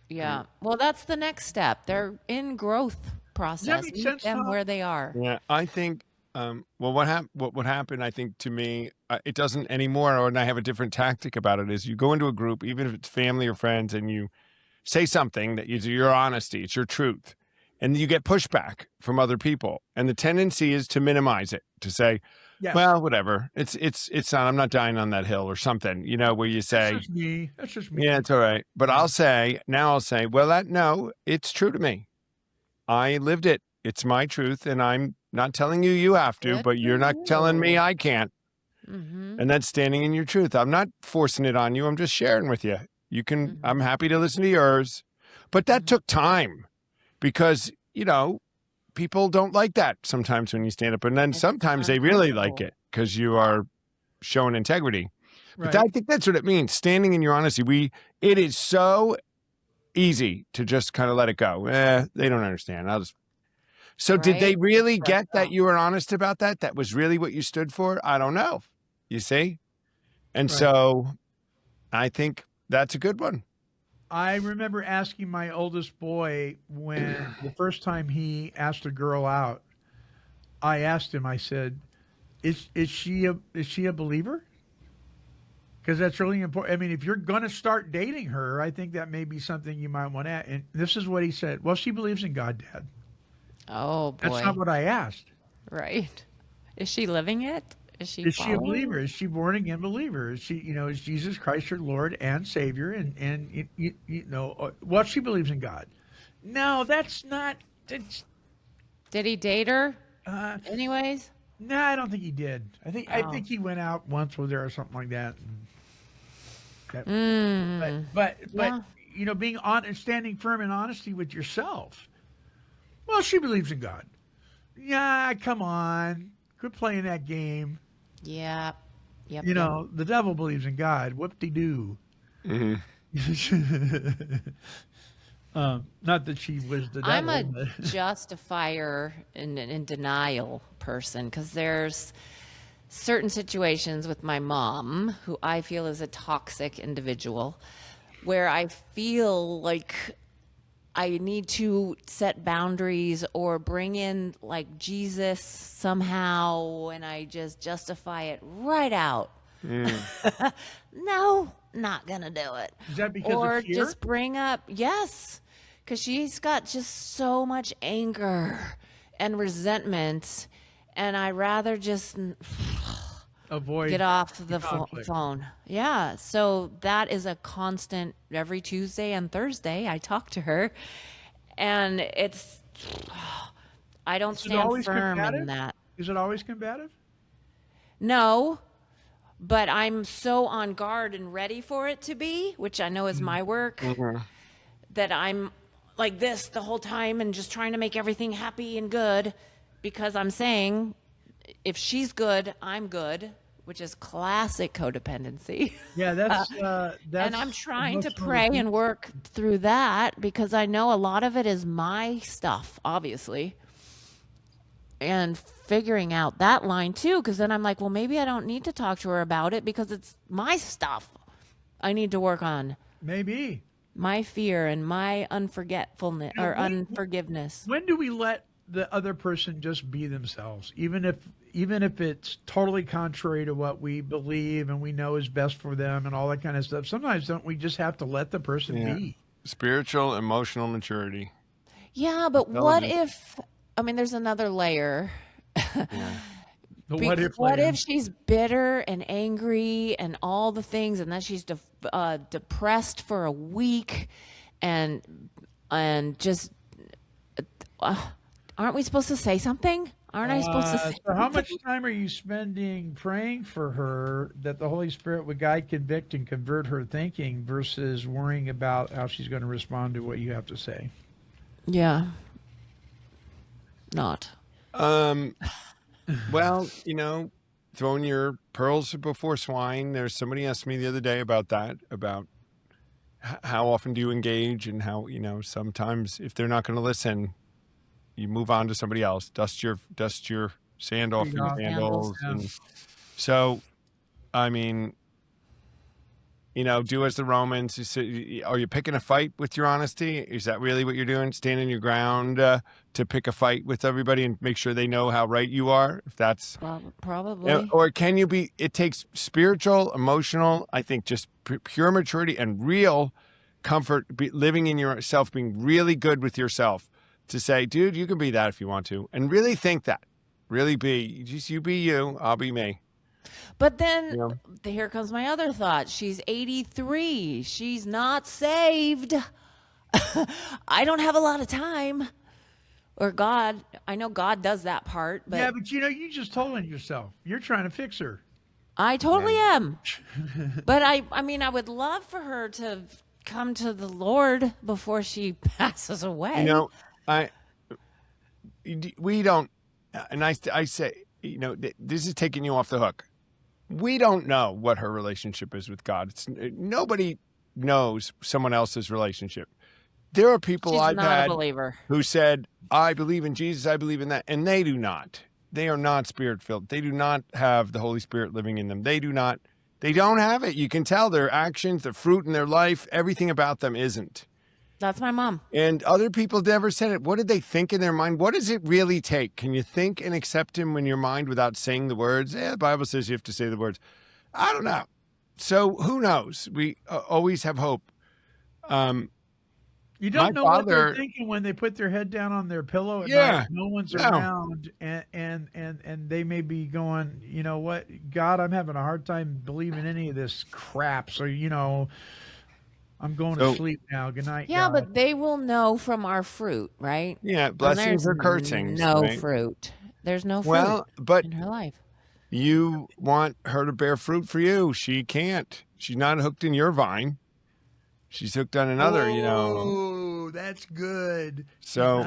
yeah. Well, that's the next step. They're in growth process. make Meet sense, them Tom? where they are. Yeah, I think. Well, what would happen? I think to me, it doesn't anymore. And I have a different tactic about it. Is you go into a group, even if it's family or friends, and you say something that is your honesty, it's your truth, and you get pushback from other people, and the tendency is to minimize it, to say, Yes. well, whatever, it's not. I'm not dying on that hill or something. You know, where you say, That's just me. That's just me. yeah, it's all right. But I'll say, well, no, it's true to me. I lived it. It's my truth, and I'm not telling you you have to, Good but you're for not telling me you. I can't. Mm-hmm. And that's standing in your truth. I'm not forcing it on you. I'm just sharing with you. You can, I'm happy to listen to yours. But that took time because, you know, people don't like that sometimes when you stand up. And then It's sometimes they really like uncomfortable. it because you are showing integrity. Right. But I think that's what it means. Standing in your honesty. It is so easy to just kind of let it go. They don't understand. So did they Right? really That's get that right. you were honest about that? That was really what you stood for? I don't know. You see? And Right. so I think that's a good one. I remember asking my oldest boy when the first time he asked a girl out, I asked him, I said, is she a believer? Because that's really important. I mean, if you're going to start dating her, I think that may be something you might want to add. And this is what he said. Well, she believes in God, Dad. Oh boy. That's not what I asked. Right. Is she living it? Is she Is she a following? believer? Is she born again believer? Is she, you know, is Jesus Christ her Lord and Savior? And you know, well, she believes in God. No, that's not. Did he date her? Uh, Anyways? no, I don't think he did. I think he went out once with her or something like that. But Yeah. you know, being honest, standing firm in honesty with yourself. Well, she believes in God. Yeah, come on, quit playing that game. Yeah. Yep. You know, the devil believes in God. Whoop-de-doo. Not that she was the I'm devil. a but- justifier and in denial person because there's certain situations with my mom who I feel is a toxic individual where I feel like I need to set boundaries or bring in like Jesus somehow and I just justify it right out. No, not gonna do it. Is that because or of fear? just bring up yes, because she's got just so much anger and resentment, and I rather just Avoid get off the conflict. phone. Yeah, so that is a constant. Every Tuesday and Thursday, I talk to her, and it's I don't Is it stand always firm combative? in that. Is it always combative? No, but I'm so on guard and ready for it to be, which I know is my work, that I'm like this the whole time and just trying to make everything happy and good because I'm saying if she's good, I'm good, which is classic codependency. Yeah, that's And I'm trying to emotional pray abuse. and work through that because I know a lot of it is my stuff, obviously. And figuring out that line too, because then I'm like, well, maybe I don't need to talk to her about it because it's my stuff. I need to work on Maybe. my fear and my unforgetfulness or when- unforgiveness. When do we let the other person just be themselves, even if it's totally contrary to what we believe and we know is best for them and all that kind of stuff? Sometimes don't we just have to let the person be? Spiritual, emotional maturity. Yeah, but what Intelligence. if? I mean, there's another layer. The what if? What layer. if she's bitter and angry and all the things, and then she's depressed for a week, and just aren't we supposed to say something? Aren't I supposed to say? So how much time are you spending praying for her that the Holy Spirit would guide, convict, and convert her thinking versus worrying about how she's going to respond to what you have to say? Yeah. Not. Well, throwing your pearls before swine. There's somebody asked me the other day about that, about how often do you engage and how, sometimes if they're not going to listen, you move on to somebody else, dust your sand off your sandals. Yeah. And so, I mean, do as the Romans. Are you picking a fight with your honesty? Is that really what you're doing? Standing your ground to pick a fight with everybody and make sure they know how right you are? If that's Probably. or can you be? It takes spiritual, emotional, I think, just pure maturity and real comfort, living in yourself, being really good with yourself to say, dude, you can be that if you want to, and really think that, really be just you be you, I'll be me. But then here comes my other thought. She's 83. She's not saved. I don't have a lot of time. Or God, I know God does that part, but Yeah, but you just told on yourself. You're trying to fix her. I totally am. But I mean, I would love for her to come to the Lord before she passes away. We don't, and I say, this is taking you off the hook. We don't know what her relationship is with God. Nobody knows someone else's relationship. There are people She's I've not had a believer. who said, I believe in Jesus, I believe in that. And they do not. They are not spirit-filled. They do not have the Holy Spirit living in them. They don't have it. You can tell their actions, the fruit in their life, everything about them isn't. That's my mom. And other people never said it. What did they think in their mind? What does it really take? Can you think and accept him in your mind without saying the words? The Bible says you have to say the words. I don't know. So who knows? We always have hope. You don't My know what they're father- thinking when they put their head down on their pillow at Yeah. night. No one's No. around, and they may be going, you know what, God, I'm having a hard time believing any of this crap. So I'm going to sleep now. Good night. Yeah, God. but they will know from our fruit, right? Yeah, And blessings there's or cursings. No right? fruit. There's no fruit Well, but in her life. you want her to bear fruit for you. She can't. She's not hooked in your vine. She's hooked on another, Oh, that's good. So,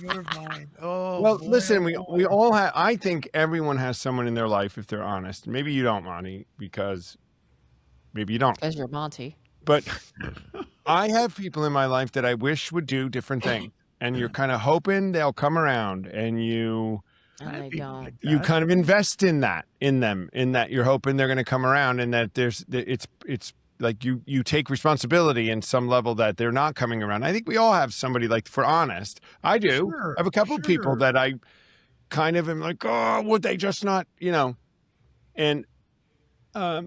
Your mind. Oh, well, boy, listen, oh, we boy. all have, I think everyone has someone in their life if they're honest. Maybe you don't, Monty, because maybe you don't. Because you're Monty. But I have people in my life that I wish would do different things, and you're kind of hoping they'll come around, and you And they People don't. like you that. kind of invest in them, in that you're hoping they're going to come around, and that it's like you take responsibility in some level that they're not coming around. I think we all have somebody, like, for honest. I do. Sure, I have a couple people sure. that I kind of am like, oh, would they just not, and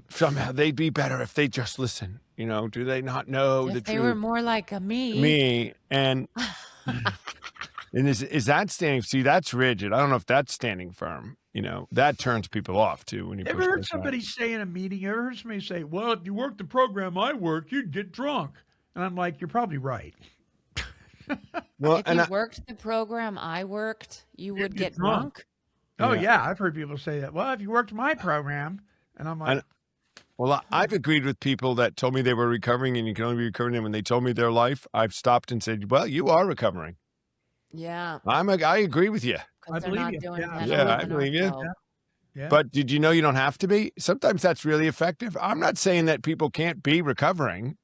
somehow they'd be better if they just listen. Do they not know the If they truth? were more like a Me and is that standing? See, that's rigid. I don't know if that's standing firm. That turns people off too when you Ever push heard those somebody say in a meeting, you ever heard somebody say, well, if you worked the program I work, you'd get drunk? And I'm like, you're probably right. Well, if and you I, worked the program I worked, you would get drunk. Oh, Yeah. yeah. I've heard people say that. Well, if you worked my program, and I'm like, I've agreed with people that told me they were recovering, and you can only be recovering. And when they told me their life, I've stopped and said, well, you are recovering. Yeah. I agree with you. Because they're believe not you. doing Yeah. 10, Yeah, I 11, or believe you. 12. yeah. But did you know you don't have to be? Sometimes that's really effective. I'm not saying that people can't be recovering.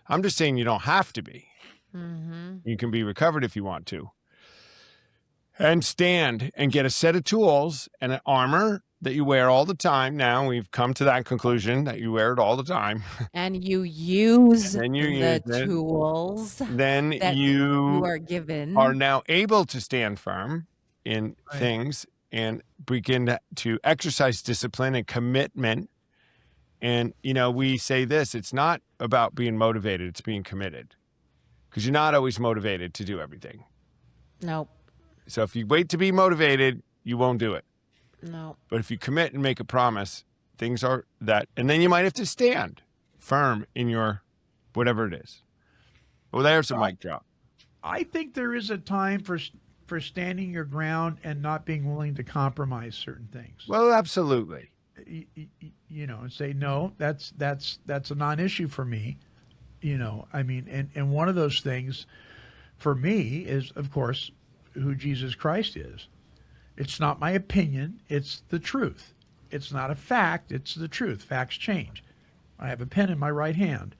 I'm just saying you don't have to be. Mm-hmm. You can be recovered if you want to. And stand and get a set of tools and an armor that you wear all the time. Now we've come to that conclusion that you wear it all the time. And you use And you the use it. tools Then that you you are given. are now able to stand firm in Right. things and begin to exercise discipline and commitment. And, we say this, it's not about being motivated, it's being committed. Because you're not always motivated to do everything. Nope. So if you wait to be motivated, you won't do it. No. But if you commit and make a promise, things are that. And then you might have to stand firm in your whatever it is. Well, there's a mic drop. I think there is a time for standing your ground and not being willing to compromise certain things. Well, absolutely. And say, no, that's a non-issue for me. I mean, and one of those things for me is, of course, who Jesus Christ is. It's not my opinion, it's the truth. It's not a fact, it's the truth. Facts change. I have a pen in my right hand.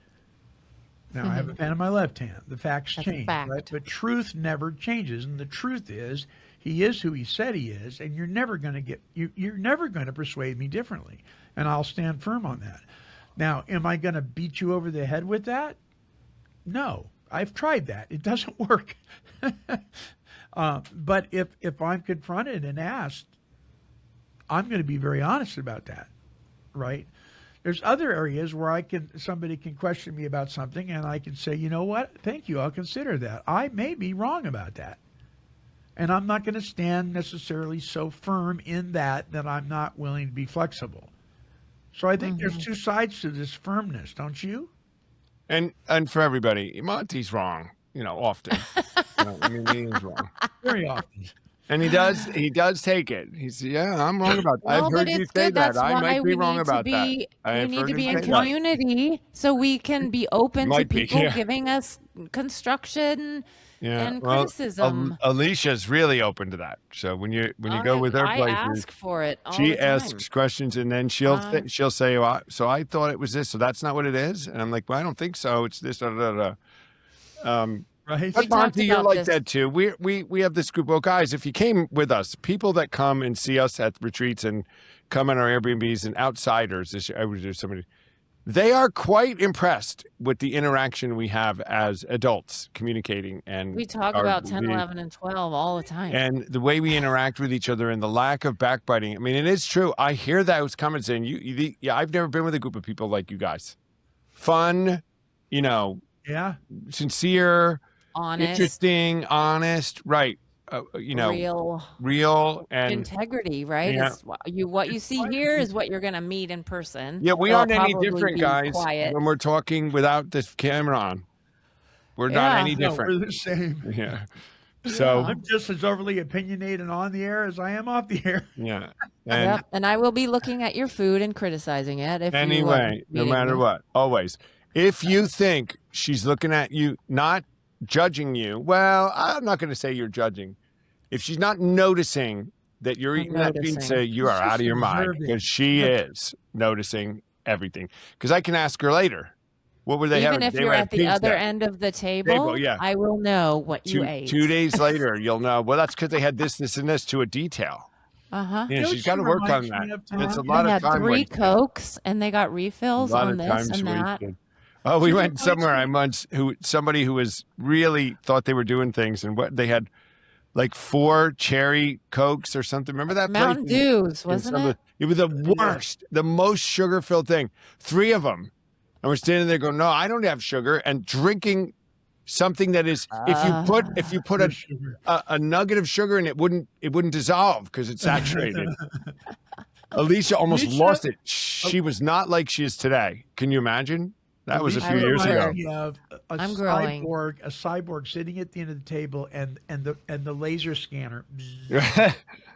Now I have a pen in my left hand. The facts That's a change, fact. right? But truth never changes, and the truth is he is who he said he is, and you're never going to persuade me differently, and I'll stand firm on that. Now, am I going to beat you over the head with that? No, I've tried that. It doesn't work. But if I'm confronted and asked, I'm going to be very honest about that, right? There's other areas where somebody can question me about something, and I can say, you know what? Thank you. I'll consider that. I may be wrong about that. And I'm not going to stand necessarily so firm in that I'm not willing to be flexible. So I think there's two sides to this firmness, don't you? And for everybody, Monty's wrong, often. He's wrong. Very often. And he does take it. He's, yeah, I'm wrong about that. Well, I've but heard you it's say good. that. That's I why might be we wrong need about to that. be. I We have need heard to him be in say that. community so we can be open to Might be, people yeah. giving us construction and Well, criticism. Alicia's really open to that. So when you go with her I places, ask for it all she the time. asks questions, and then she'll say, well, so I thought it was this, so that's not what it is. And I'm like, well, I don't think so. It's this. Da, da, da, da. Right? But talked Monty, you're about like this. that too. We have this group. Well, guys, if you came with us, people that come and see us at retreats and come in our Airbnbs and outsiders, they are quite impressed with the interaction we have as adults communicating. And We talk about 10, 11, and 12 all the time. and the way we interact with each other and the lack of backbiting. I mean, it is true. I hear those comments saying, yeah, I've never been with a group of people like you guys. Fun, Yeah. sincere, Honest, interesting, honest, right? Real, and integrity, right? Yeah. It's what you see here is what you're going to meet in person. yeah, we They'll aren't any probably different, be guys, quiet. when we're talking without this camera on. We're not Yeah. any No, different. we're the same. Yeah. So I'm just as overly opinionated on the air as I am off the air. yeah. And Yep. And I will be looking at your food and criticizing it if anyway, you no matter what, always. If you think she's looking at you, not judging you, well, I'm not going to say you're judging. If she's not noticing that you're eating that noticing. pizza, you are She's out of your mind, observing. because she is noticing everything. Because I can ask her later, What were they Even having? if They you're were at the pizza. other end of the table, yeah. I will know what you ate. 2 days later, you'll know. Well, that's because they had this, and this to a detail. Uh-huh. Yeah, You know she's what got she to work on reminds that. me of, It's a Tom? lot They of had time 3 wasted. Cokes and they got A refills lot on of this times and that. wasted. Oh, we She went reminds somewhere. me- Somebody who was really thought they were doing things, and what they had like 4 cherry Cokes or something. Remember that place? Mountain Dews, In wasn't some of it? it was the worst, the most sugar-filled thing. 3 of them, and we're standing there going, "No, I don't have sugar," and drinking something that is if you put There's sugar. a nugget of sugar in it wouldn't dissolve because it's saturated. Alicia almost Alicia- lost it. She was not like she is today. Can you imagine? That was a Alicia few years ago. reminds me of a I'm growing. cyborg sitting at the end of the table and the laser scanner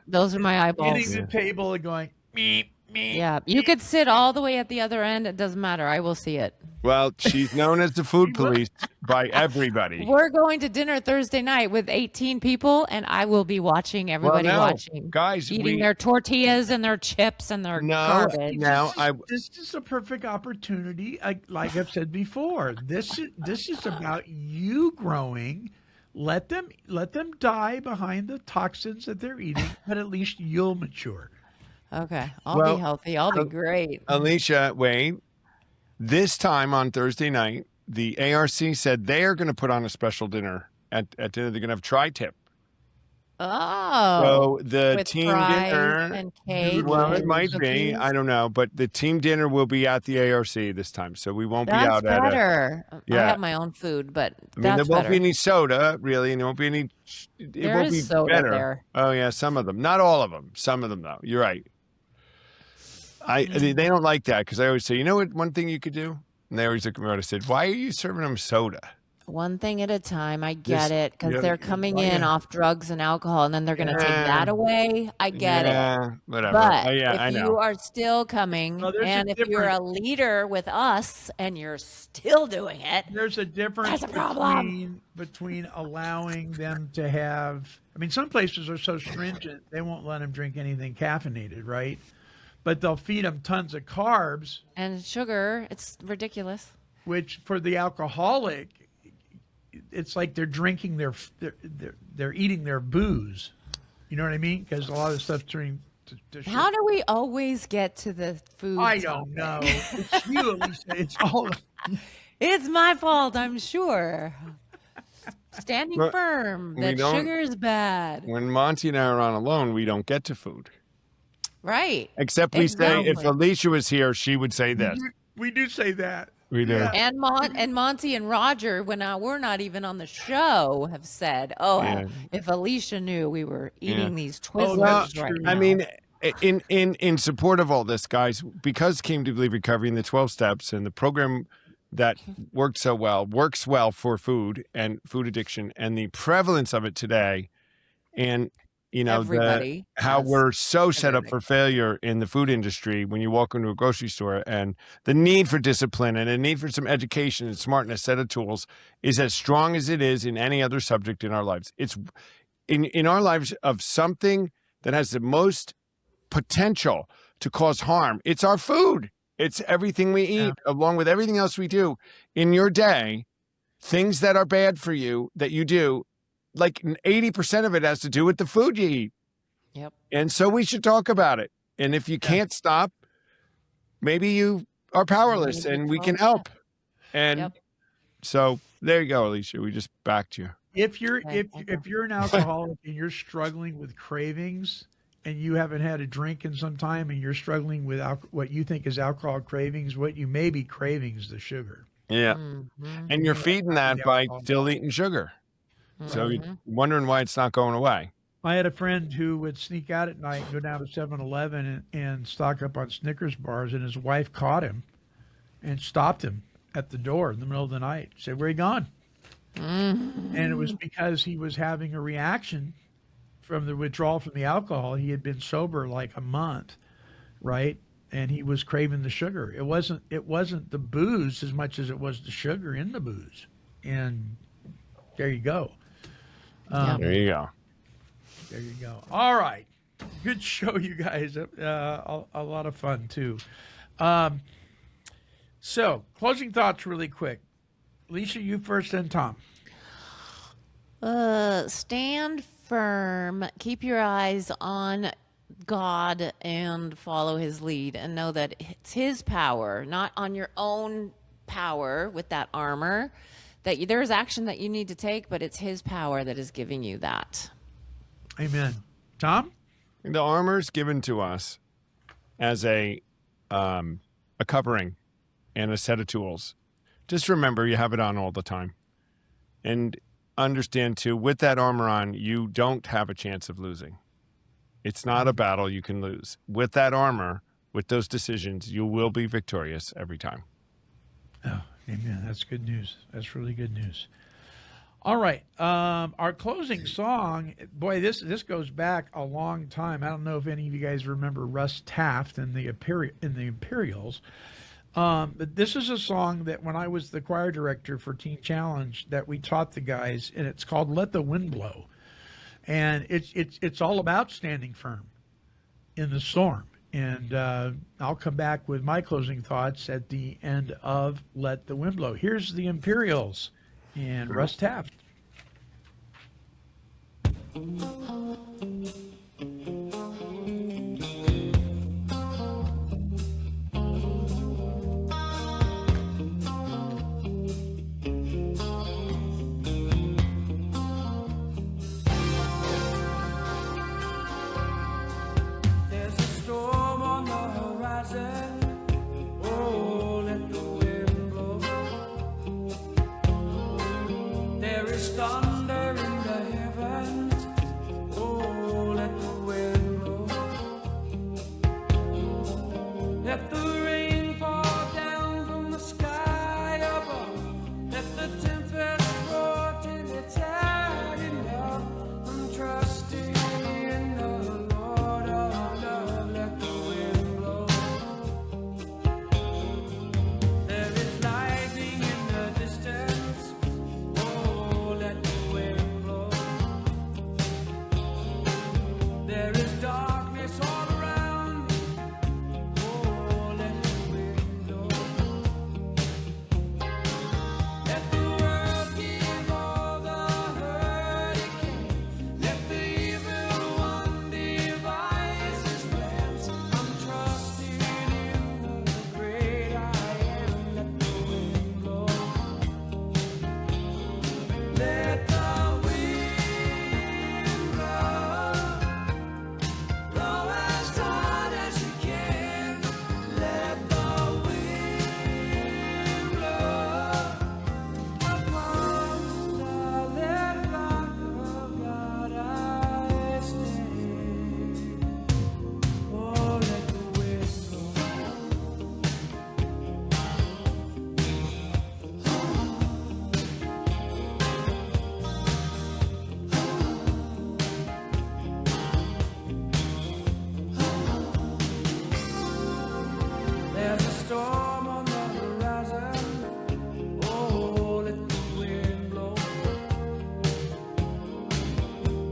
Those are my eyeballs. hitting the table and going meep meep. Yeah, you could sit all the way at the other end. It doesn't matter. I will see it. Well, she's known as the food police by everybody. We're going to dinner Thursday night with 18 people, and I will be watching everybody no, watching. guys, eating their tortillas and their chips and their garbage. Now This is a perfect opportunity. Like I've said before, this is about you growing. Let them die behind the toxins that they're eating, but at least you'll mature. Okay, I'll Well, be healthy. I'll be great. Alicia, wait. This time on Thursday night, the ARC said they are going to put on a special dinner at dinner. They're going to have tri-tip. Oh, So the with team fries dinner, and cake. well, it and might be. cookies. I don't know, but the team dinner will be at the ARC this time, so we won't That's be out at it. better. I Yeah. have my own food, but I mean, there that's won't better. be any soda, really, and there won't be any. It There won't is be soda better. there. Oh yeah, some of them, not all of them. Some of them, though. You're right. They don't like that because I always say, you know what? One thing you could do, and they always look at me and I said, "Why are you serving them soda?" One thing at a time. I Just- get it because yeah, they're coming oh, in yeah. off drugs and alcohol, and then they're going to take Yeah. that away. I get it. Yeah, whatever. But Yeah, I if know. you are still coming, Well, there's a and if you're a leader with us and you're still doing it, There's a difference That's a problem. between allowing them to have. I mean, some places are so stringent they won't let them drink anything caffeinated, right? But they'll feed them tons of carbs, and sugar, it's ridiculous. which for the alcoholic, it's like they're drinking they're eating their booze. You know what I mean? Because a lot of the stuff turning to sugar. How do we always get to the food? I don't know. It's you, Lisa. It's all. It's my fault, I'm sure. Standing But firm we that don't- sugar is bad. When Monty and I are on alone, we don't get to food. Right. Except we say, if Exactly. Alicia was here, she would say this. We do say that. We do. Yeah. And Monty and Roger, when we're not even on the show, have said, "Oh, Yeah. if Alicia knew we were eating these Oh, Twizzlers that's right true. now." I mean, in support of all this, guys, because Came to Believe Recovery and the 12 Steps and the program that works well for food and food addiction and the prevalence of it today, and you know Everybody how has we're so set up everything. for failure in the food industry when you walk into a grocery store, and the need for discipline and a need for some education and smartness set of tools is as strong as it is in any other subject in our lives. It's in our lives of something that has the most potential to cause harm. It's our food. It's everything we eat, along with everything else we do in your day. Things that are bad for you that you do, like 80% of it has to do with the food you eat. Yep. And so we should talk about it. And if you can't stop, maybe you are powerless Maybe and we 12 can help. steps. And Yep. so there you go, Alicia. We just backed you. If you're Okay, if you're an alcoholic and you're struggling with cravings and you haven't had a drink in some time and you're struggling with what you think is alcohol cravings, what you may be craving is the sugar. Yeah. Mhm. And you're feeding that the by alcohol. still eating sugar. So Mhm. you're wondering why it's not going away. I had a friend who would sneak out at night and go down to 7-Eleven and stock up on Snickers bars, and his wife caught him and stopped him at the door in the middle of the night. Said, "Where are you gone?" And it was because he was having a reaction from the withdrawal from the alcohol. He had been sober like a month, right? And he was craving the sugar. It wasn't the booze as much as it was the sugar in the booze. And there you go. There you go. There you go. All right. Good show, you guys. A lot of fun, too. So, closing thoughts really quick. Alicia, you first, then Tom. Stand firm. Keep your eyes on God and follow his lead and know that it's his power, not on your own power with that armor. That there's action that you need to take, but it's his power that is giving you that. Amen. Tom? The armor's given to us as a covering and a set of tools. Just remember you have it on all the time. And understand, too, with that armor on, you don't have a chance of losing. It's not a battle you can lose. With that armor, with those decisions, you will be victorious every time. Oh, amen. That's good news. That's really good news. All right. Our closing song, boy, this goes back a long time. I don't know if any of you guys remember Russ Taft and the Imperials. But this is a song that when I was the choir director for Teen Challenge that we taught the guys, and it's called Let the Wind Blow. And it's all about standing firm in the storm. And I'll come back with my closing thoughts at the end of Let the Wind Blow. Here's the Imperials and Russ Taft. There's a storm on the horizon. Oh, let the wind blow. There is thunder in the heavens. Oh, let the wind blow. Let the rain fall down from the sky above. Let the tempest roar till it's had enough. I'm trusting in the Lord of love. Let the wind blow. There is lightning in the distance. Oh, let the wind blow. There is darkness all around me. Oh, let the wind blow. Let the world give all the hurt it can. Let the evil one devise his plans. I'm trusting in the great I am. Let the wind blow. Let the wind blow. Blow as hard as you can. Let the wind blow upon the solid rock of God I stand. Oh, let the wind blow. There's a storm on the horizon. Oh, let the wind blow.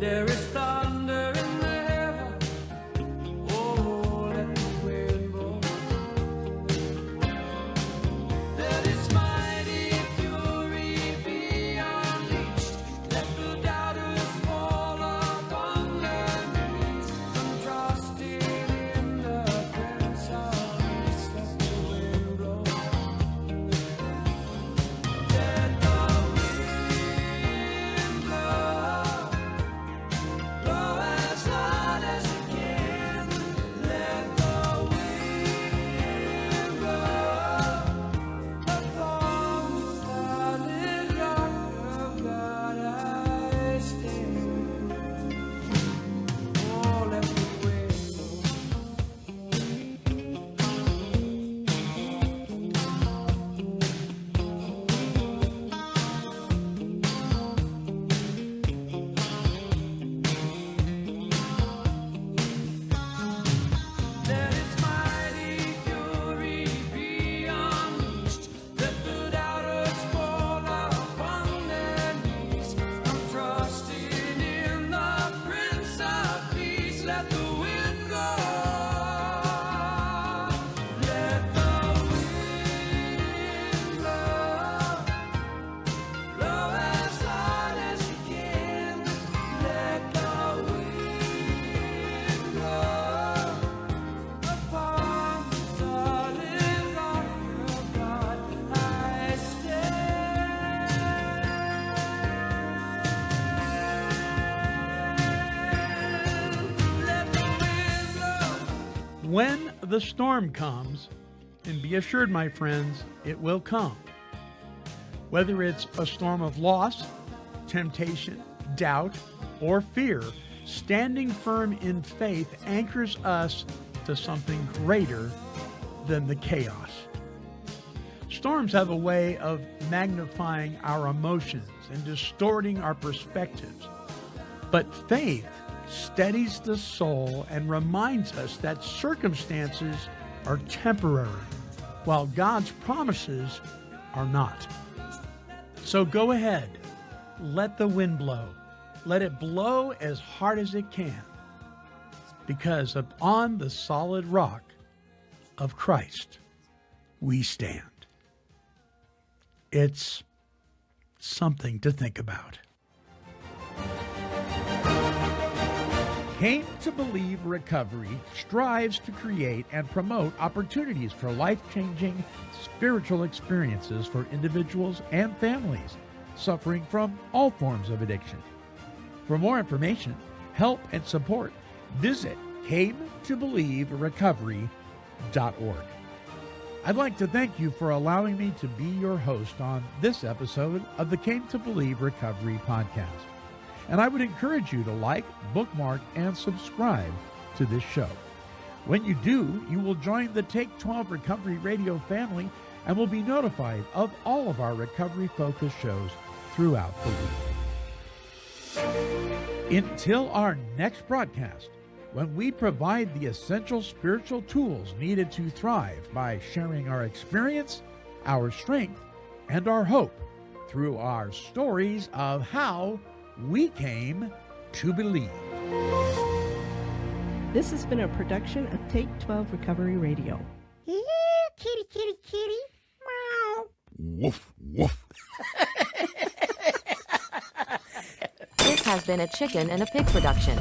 There is thunder in the heaven. Oh, let the wind blow. Let its mighty fury be unleashed. Let the doubters fall upon their knees. I'm trusting in the Prince of Peace. Let the wind blow. Let the wind blow. when the storm comes, and be assured, my friends, it will come, whether it's a storm of loss, temptation, doubt, or fear, standing firm in faith anchors us to something greater than the chaos. Storms have a way of magnifying our emotions and distorting our perspectives. But faith steadies the soul and reminds us that circumstances are temporary, while God's promises are not. So go ahead, let the wind blow. Let it blow as hard as it can, because upon the solid rock of Christ we stand. It's something to think about. Came to Believe Recovery strives to create and promote opportunities for life-changing spiritual experiences for individuals and families suffering from all forms of addiction. For more information, help, and support, visit cametobelieverecovery.org. I'd like to thank you for allowing me to be your host on this episode of the Came to Believe Recovery podcast. And I would encourage you to like, bookmark, and subscribe to this show. When you do, you will join the Take 12 Recovery Radio family and will be notified of all of our recovery-focused shows throughout the week. Until our next broadcast, when we provide the essential spiritual tools needed to thrive by sharing our experience, our strength, and our hope through our stories of how we came to believe. This has been a production of Take 12 Recovery Radio. Yeah, kitty, kitty, kitty. Meow. Woof, woof. This has been a Chicken and a Pig production.